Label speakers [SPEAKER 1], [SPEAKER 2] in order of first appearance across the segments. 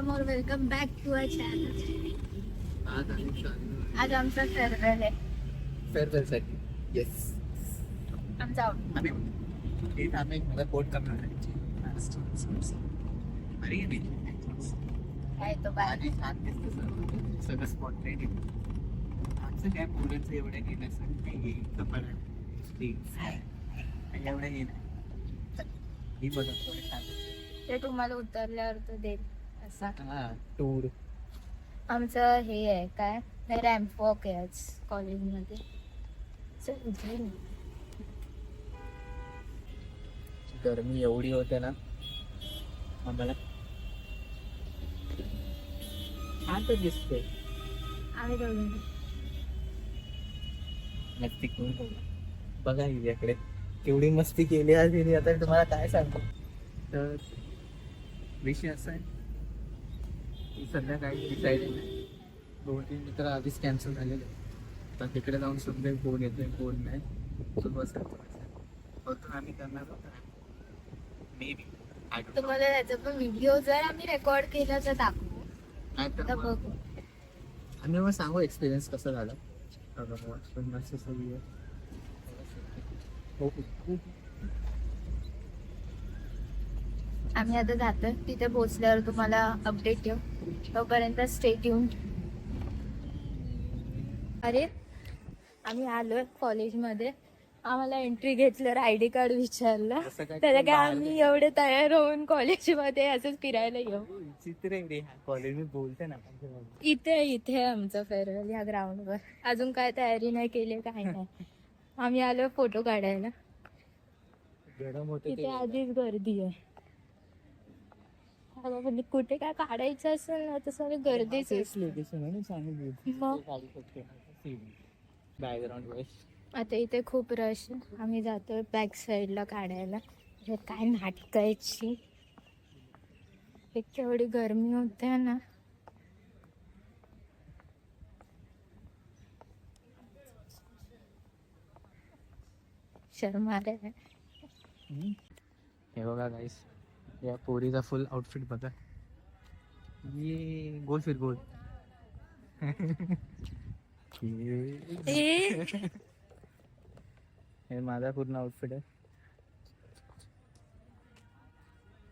[SPEAKER 1] Welcome back to our channel. आज आमचा farewell आहे.
[SPEAKER 2] फेअरवेलसाठी येस
[SPEAKER 1] आमचा
[SPEAKER 2] मला बोट करणार
[SPEAKER 1] काय तो बाय
[SPEAKER 2] सगळं स्पॉट रेडी. आमचं काय मुलांचं एवढं घेण्यासाठी कपडा एवढं हे ही बघा थोडे छान
[SPEAKER 1] ते तुम्हाला उतरल्यावर तो देईल असा.
[SPEAKER 2] हा टूर
[SPEAKER 1] आमचं हे आहे काय रॅम्प वॉक आहे आज कॉलेजमध्ये.
[SPEAKER 2] गरमी एवढी होते ना आम्हाला छान तर दिसते.
[SPEAKER 1] आम्ही दोघे
[SPEAKER 2] मस्ती करून बघा हिच्याकडे केवढी मस्ती केली आज हिने. आता तुम्हाला काय सांगतो तर विषय असा आहे की संध्याकाळी डिसाईड नाही. 2-3 मित्र आधीच कॅन्सल झालेले. तर तिकडे जाऊन समजा फोन येतोय फोन नाही बस होतो आम्ही करणार होता मे बी.
[SPEAKER 1] तुम्हाला त्याचा पण व्हिडिओ जर आम्ही रेकॉर्ड केला तर दाखवू.
[SPEAKER 2] नाही
[SPEAKER 1] तर
[SPEAKER 2] तर
[SPEAKER 1] बघू.
[SPEAKER 2] आम्ही मग सांगू एक्सपिरियन्स कसं झालं.
[SPEAKER 1] आम्ही आता जातोय तिथे पोहोचल्यावर तुम्हाला अपडेट देऊ. तोपर्यंत स्टे ट्यून. अरे आम्ही आलोय कॉलेजमध्ये. आम्हाला एंट्री घेतल्यावर आयडी कार्ड विचारलं. त्याला काय आम्ही एवढे तयार होऊन कॉलेजमध्ये असंच फिरायला येऊ.
[SPEAKER 2] चित्र रे कॉलेज मी बोलते ना
[SPEAKER 1] इथे आमचं फेअरवेल या ग्राउंडवर. अजून काय तयारी नाही केली काही नाही. आम्ही आलो फोटो काढायला.
[SPEAKER 2] गरम होते
[SPEAKER 1] तिथे आधीच गर्दी आहे. म्हणजे कुठे काय काढायचं असेल ना तर सगळी गर्दीच आहे.
[SPEAKER 2] Background voice.
[SPEAKER 1] आता इथे खूप रश आहे. आम्ही जातोय बॅक साईडला काढायला. काय नाटकायची एक केवढी गरमी होते ना. शर्मा रे.
[SPEAKER 2] हे बघा गाईस या पोरीचा फुल आउटफिट बघा. ये गोल फिर गोल. हे माझा पूर्ण आउटफिट आहे.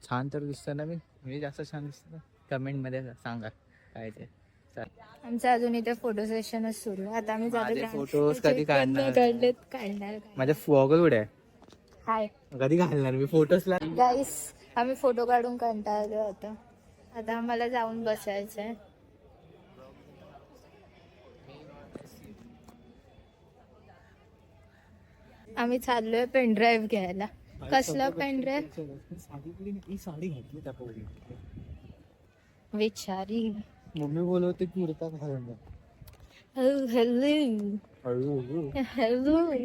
[SPEAKER 2] छान तर दिसतं ना मी जास्त छान दिसतं. कमेंट मध्ये सांगा काय ते.
[SPEAKER 1] आमचं अजून इथे फोटो सेशनच सुरू आहे. आता आम्ही
[SPEAKER 2] माझे
[SPEAKER 1] जातो.
[SPEAKER 2] photos कधी काढणार?
[SPEAKER 1] काढणार
[SPEAKER 2] माझ्या गॉगल कुठे आहे
[SPEAKER 1] हाय
[SPEAKER 2] कधी घालणार मी फोटोजला.
[SPEAKER 1] गाईस आम्ही फोटो काढून कंटाळलो होतो. आता आम्हाला जाऊन बसायचंय. आम्ही चाललोय पेनड्राईव्ह घ्यायला. कसला पेनड्राईव्ह
[SPEAKER 2] साडी घातली त्या पोरी.
[SPEAKER 1] विचारी.
[SPEAKER 2] मम्मी बोलवते कुर्ता घालून.
[SPEAKER 1] हॅलो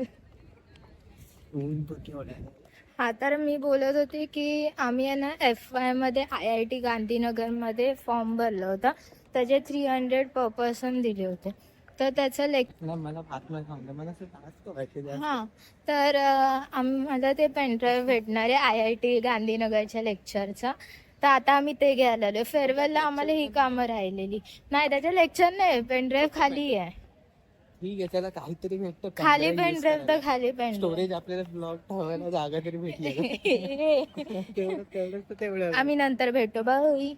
[SPEAKER 1] हा तर मी बोलत होते की आम्ही आहे ना FY मध्ये IIT गांधीनगरमध्ये फॉर्म भरला होता. त्याचे 300 पर पर्सन दिले होते. तर त्याचं हां तर आम्हाला ते पेनड्राईव्ह भेटणार आहे IIT गांधीनगरच्या लेक्चरचा. तर आता आम्ही ते घ्यायला आलो. फेअरवेलला आम्हाला ही कामं राहिलेली नाही. त्याचं लेक्चर नाही पेनड्राईव्ह खाली आहे.
[SPEAKER 2] ठीक आहे त्याला काहीतरी भेटतं
[SPEAKER 1] खाली पेनड्राईव्ह तर खाली पेनड्राईव्ह.
[SPEAKER 2] स्टोरेज आपल्याला ब्लॉग ठेवायला जागा तरी भेटली. तेवढं
[SPEAKER 1] आम्ही नंतर भेटू बाई.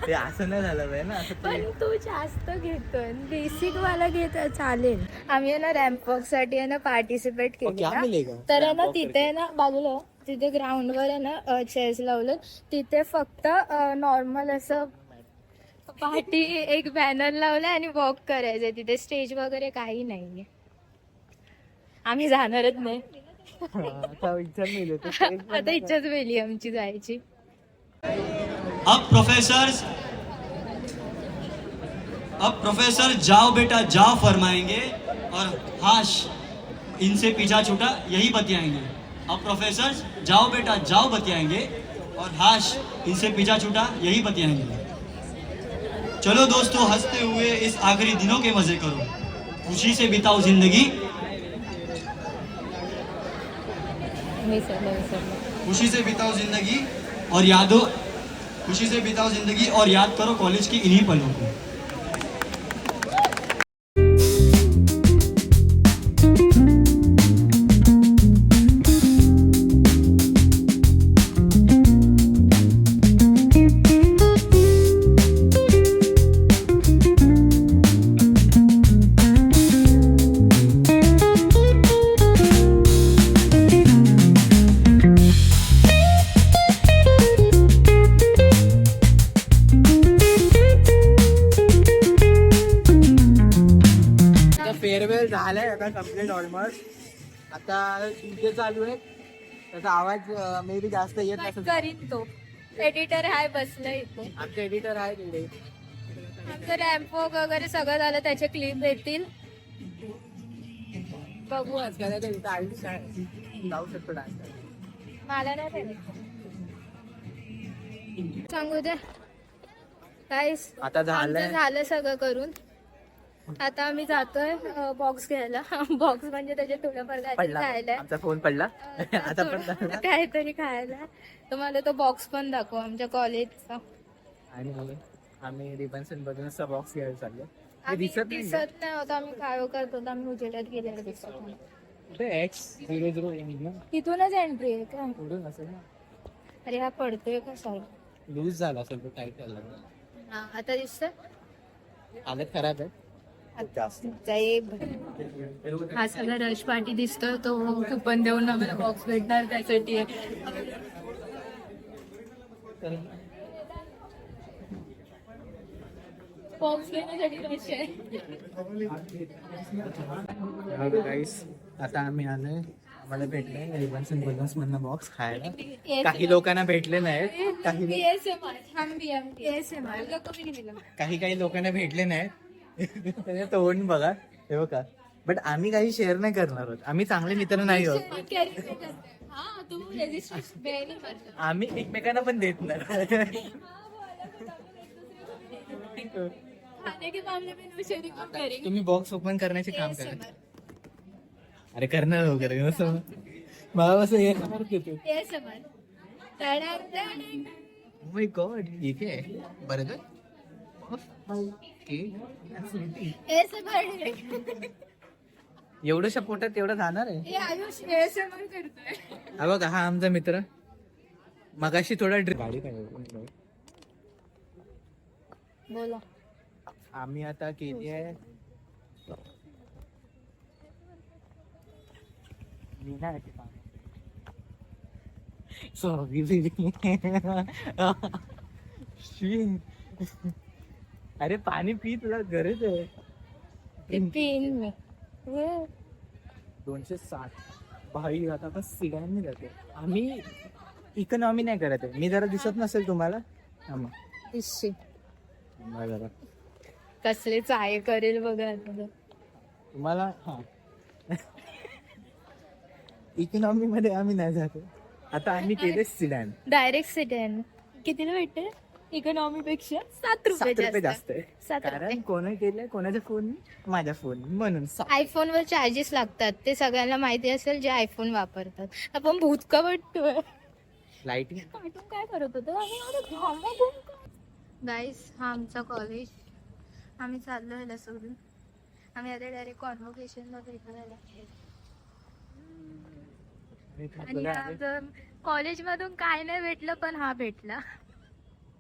[SPEAKER 2] ते असं नाही झालं पाहिजे ना. असं
[SPEAKER 1] पण तू जास्त घेतोय. बेसिक वाला घेत चालेल. आम्ही ना रॅम्प वॉक साठी आहे ना पार्टिसिपेट केलं. तर आहे ना तिथे ना बाजूला तिथे ग्राउंडवर आहे ना चेअर्स लावलं. तिथे फक्त नॉर्मल असं पार्टी एक बॅनर लावलाय आणि वॉक करायचंय. तिथे स्टेज वगैरे काही नाहीये. आम्ही जाणारच नाही. आता इच्छाच वेली आमची जायची.
[SPEAKER 3] अब प्रोफेसर जाओ बेटा जाओ फरमाएंगे और हाश इनसे पीछा छूटा यही बतियाएंगे. अब प्रोफेसर जाओ बेटा जाओ बतियाएंगे और हाश इनसे पीछा छूटा यही बतियाएंगे. चलो दोस्तों हंसते हुए इस आखिरी दिनों के मजे करो. खुशी से बिताओ जिंदगी,
[SPEAKER 1] विसरलं.
[SPEAKER 3] खुशी से बिताओ जिंदगी और यादों, खुशी से बिताओ जिंदगी और याद करो कॉलेज की इन्हीं पलों को.
[SPEAKER 2] फेअरवेल झालाय आता कम्प्लीट ऑलमोस्ट. आता डीजे चालू आहे, त्याचा आवाज मे बी जास्त येत
[SPEAKER 1] कट
[SPEAKER 2] नसेल.
[SPEAKER 1] करीन तो. एडिटर हाय बसलाय इथे.
[SPEAKER 2] आमचे एडिटर आहे तिथे.
[SPEAKER 1] आमचं रॅम्प वॉक वगैरे सगळं झालं, त्याचे क्लिप येतील. बघू
[SPEAKER 2] डान्स करायचं इथं आयुष आहे, जाऊ शकतो डान्स.
[SPEAKER 1] मला नाही पाहिजे. सांगू दे गाईस,
[SPEAKER 2] आता झालंय.
[SPEAKER 1] झालं सगळं करून. आता आम्ही जातोय बॉक्स घ्यायला. बॉक्स म्हणजे त्याच्यात थोडंफार काहीतरी
[SPEAKER 2] पडला
[SPEAKER 1] खायला,
[SPEAKER 2] आमचा फोन पडला. आता पण
[SPEAKER 1] काहीतरी खायला. तुम्हाला तो बॉक्स पण दाखव आमच्या कॉलेजचा.
[SPEAKER 2] आणि आम्ही रिबन्सन बघून असा बॉक्स घ्यायला चाललो.
[SPEAKER 1] आम्ही
[SPEAKER 2] दिसत
[SPEAKER 1] नाही होतं, आम्ही काय करत होतो, आम्ही उजेडात गेलेलो दिसत नाही.
[SPEAKER 2] X00
[SPEAKER 1] तिथूनच एंट्री आहे का?
[SPEAKER 2] पुढून असेल ना.
[SPEAKER 1] अरे हा पडतोय कसा?
[SPEAKER 2] लूज झाला असेल तो, टाईट झाला.
[SPEAKER 1] हा आता दिसतोय.
[SPEAKER 2] हालत खराब आहे.
[SPEAKER 1] हा सगळा रश पार्टी दिसतोय, तो कुपन देऊन आम्हाला बॉक्स भेटणार त्यासाठी. बॉक्स घेण्यासाठी रश आहे.
[SPEAKER 2] गाईस आता आम्ही आलोय, आम्हाला भेटलंय रिबन्सन बलून्स मधनं बॉक्स खायला. काही लोकांना भेटले नाहीत, काही लोकांना भेटले नाहीत. त्याने तोंड बघा, हे बघा. बट आम्ही काही शेअर नाही करणार आहोत, आम्ही चांगले मित्र नाही आहोत. आम्ही एकमेकांना पण देत नाही. तुम्ही बॉक्स ओपन करण्याचे काम करा. अरे करणार वगैरे असं मला असं हे माय गॉड. ठीक आहे बरं एवढं पोटात तेवढं जाणार आहे. हा बघा, हा आमचा मित्र. मगाशी थोडा गाडी काय
[SPEAKER 1] बोला.
[SPEAKER 2] आम्ही आता केली आहे अरे पाणी पी, तुला गरज आहे.
[SPEAKER 1] पिन मी
[SPEAKER 2] 260 भाई. आता आपण सिडाने जातो, आम्ही इकॉनॉमी नाही करत आहे. मी जरा दिसत नसेल तुम्हाला,
[SPEAKER 1] कसले चाय करेल बघा
[SPEAKER 2] तुम्हाला. हा इकॉनॉमी मध्ये आम्ही नाही जातो. आता आम्ही केले सिडॅन.
[SPEAKER 1] Direct sedan. कितीला भेटते? इकॉनॉमी पेक्षा 7 रुपये
[SPEAKER 2] जास्त आहे.
[SPEAKER 1] 7 रुपये.
[SPEAKER 2] कारण कोणी केलंय, कोणाचा फोन, माझा फोन, म्हणून
[SPEAKER 1] आयफोन वर चार्जेस लागतात, ते सगळ्यांना माहिती असेल जे आयफोन वापरतात. आपण भूतका वाटतोय.
[SPEAKER 2] लाईट
[SPEAKER 1] काय करत होतो गाईस. हा आमचा कॉलेज. आम्ही चाललो ह्याला सोडून. आम्ही आता डायरेक्ट कॉन्व्होकेशनला भेटायला. आणि कॉलेज मधून काय नाही भेटलं, पण हा भेटला.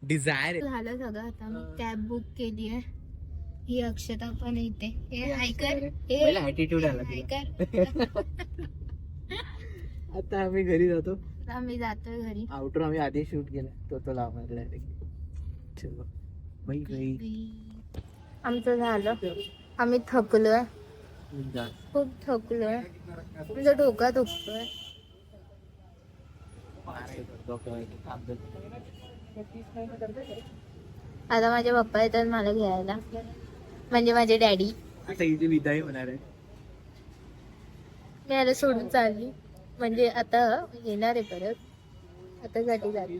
[SPEAKER 2] डिझायर
[SPEAKER 1] झालं सगळं. आता मी कॅब बुक केली आहे. ही अक्षता पण येते.
[SPEAKER 2] ऍटिट्यूड आला. आता आम्ही घरी जातो.
[SPEAKER 1] आम्ही जातोय घरी.
[SPEAKER 2] आउटर आम्ही आधी शूट केला, तो लावणार डायरेक्ट. चलो बाई बाई.
[SPEAKER 1] आमचं झालं. आम्ही थकलोय, खूप थकलोय. तुमचं डोका दुखतोय. आता माझे पप्पा येतात मला घ्यायला, म्हणजे माझे डॅडी.
[SPEAKER 2] आता इथे विदाई होणार आहे.
[SPEAKER 1] मी याला सोडून चालली, म्हणजे आता येणार आहे परत. आता साठी जाते.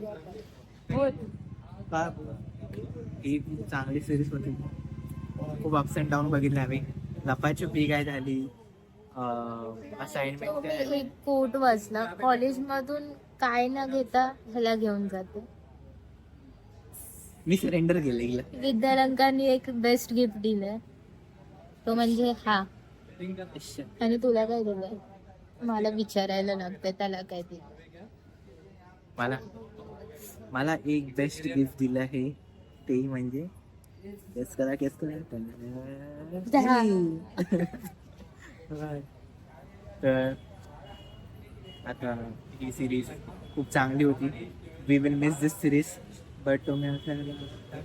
[SPEAKER 2] ही चांगली सिरीज होती. खूप अप्स अँड डाऊन बघितले आम्ही. लपाछुपी काय झाली, असाइनमेंट काय झाली.
[SPEAKER 1] एक कोट वाचला, कॉलेजमधून काय न घेता ह्याला घेऊन जाते.
[SPEAKER 2] मी सरेंडर केलं हिला.
[SPEAKER 1] विद्यालंकांनी एक बेस्ट गिफ्ट दिलंय, तो म्हणजे हा. आणि तुला काय दिलंय? मला विचारायला लागतंय त्याला काय दिलं.
[SPEAKER 2] मला एक बेस्ट गिफ्ट दिलं आहे, ते म्हणजे केस करा. तर आता ही सिरीज खूप चांगली होती. We will miss this series, but तुम्ही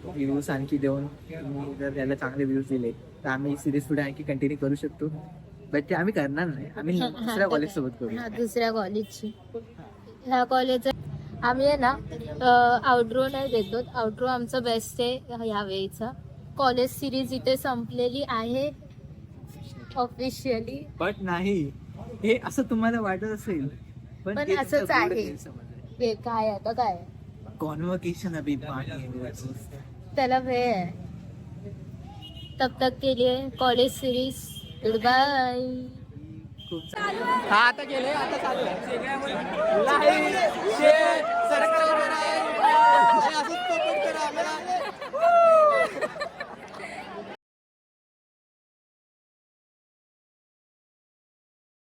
[SPEAKER 2] व्ह्यूज आणखी देऊन तुम्ही जर त्याला चांगले व्ह्यूज दिले तर आम्ही ही सिरीज पुढे आणखी कंटिन्यू करू शकतो. बट ते आम्ही करणार नाही, आम्ही दुसऱ्या कॉलेज सोबत करू.
[SPEAKER 1] दुसऱ्या कॉलेजची. ह्या कॉलेजचा आम्ही आहे ना आउटरो नाही देतो. आउटरो आमचा बेस्ट आहे ह्या वेळीचा. कॉलेज सिरीज इथे संपलेली आहे ऑफिशियली.
[SPEAKER 2] बट नाही, हे असं तुम्हाला वाटत असेल
[SPEAKER 1] पण
[SPEAKER 2] ते
[SPEAKER 1] असंच
[SPEAKER 2] तुमचं
[SPEAKER 1] आहे.
[SPEAKER 2] गोड गैरसमज.
[SPEAKER 1] हे काय आता काय
[SPEAKER 2] कॉन्व्होकेशन अभी बाकी है.
[SPEAKER 1] त्याला वेळ आहे. तब तक के लिए कॉलेज सिरीज गुड बाय.
[SPEAKER 2] हा आता गेले, आता चालू आहे.